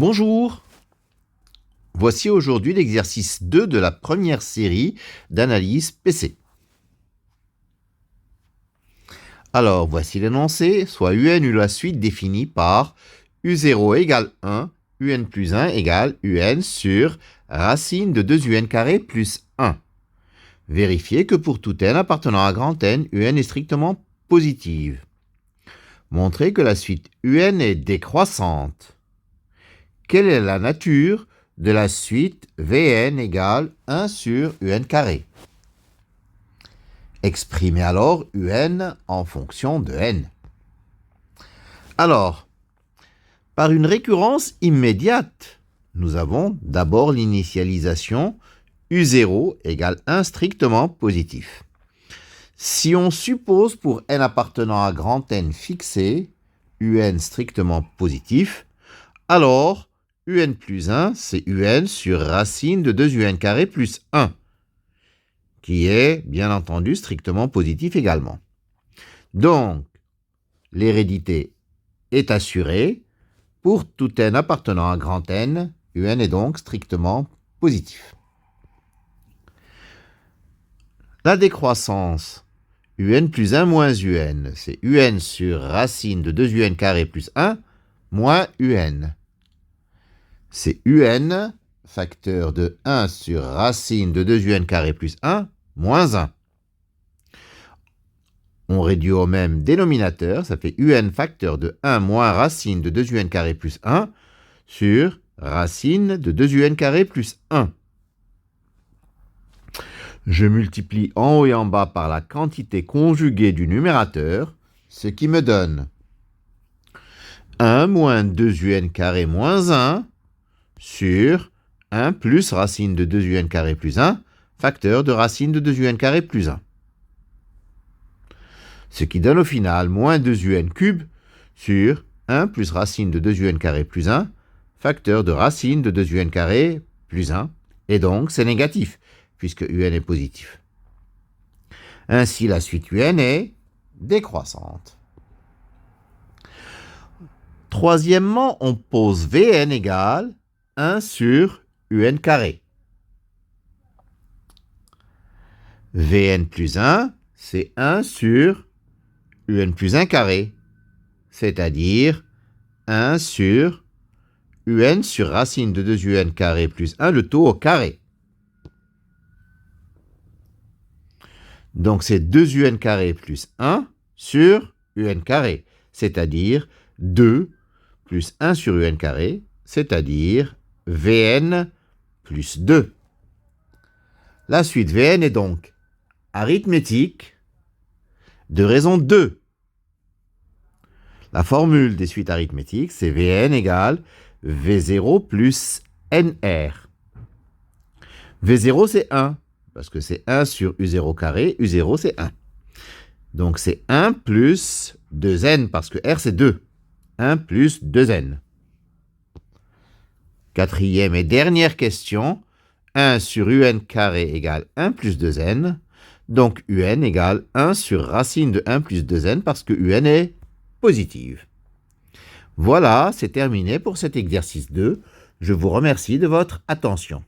Bonjour, voici aujourd'hui l'exercice 2 de la première série d'analyse PC. Alors, voici l'énoncé, soit UN ou la suite définie par U0 égale 1, UN plus 1 égale UN sur racine de 2UN carré plus 1. Vérifiez que pour tout n appartenant à grand N, UN est strictement positive. Montrez que la suite UN est décroissante. Quelle est la nature de la suite Vn égale 1 sur Un carré? Exprimez alors Un en fonction de n. Alors, par une récurrence immédiate, nous avons d'abord l'initialisation U0 égale 1 strictement positif. Si on suppose pour n appartenant à grand N fixé, Un strictement positif, alors Un plus 1, c'est Un sur racine de 2Un carré plus 1, qui est, bien entendu, strictement positif également. Donc, l'hérédité est assurée. Pour tout n appartenant à grand N, Un est donc strictement positif. La décroissance Un plus 1 moins Un, c'est Un sur racine de 2Un carré plus 1 moins Un. C'est Un, facteur de 1 sur racine de 2Un carré plus 1, moins 1. On réduit au même dénominateur, ça fait Un facteur de 1 moins racine de 2Un carré plus 1 sur racine de 2Un carré plus 1. Je multiplie en haut et en bas par la quantité conjuguée du numérateur, ce qui me donne 1 moins 2Un carré moins 1 sur 1 plus racine de 2Un carré plus 1, facteur de racine de 2Un carré plus 1. Ce qui donne au final moins 2Un cube sur 1 plus racine de 2Un carré plus 1, facteur de racine de 2Un carré plus 1, et donc c'est négatif, puisque Un est positif. Ainsi, la suite Un est décroissante. Troisièmement, on pose Vn égale 1 sur Un carré. Vn plus 1, c'est 1 sur Un plus 1 carré, c'est-à-dire 1 sur Un sur racine de 2Un carré plus 1, le tout au carré. Donc c'est 2Un carré plus 1 sur Un carré, c'est-à-dire 2 plus 1 sur Un carré, c'est-à-dire Vn plus 2. La suite Vn est donc arithmétique de raison 2. La formule des suites arithmétiques, c'est Vn égale V0 plus Nr. V0, c'est 1, parce que c'est 1 sur U0 carré, U0, c'est 1. Donc c'est 1 plus 2n, parce que R, c'est 2. 1 plus 2n. Quatrième et dernière question, 1 sur Un carré égale 1 plus 2n, donc Un égale 1 sur racine de 1 plus 2n parce que Un est positive. Voilà, c'est terminé pour cet exercice 2. Je vous remercie de votre attention.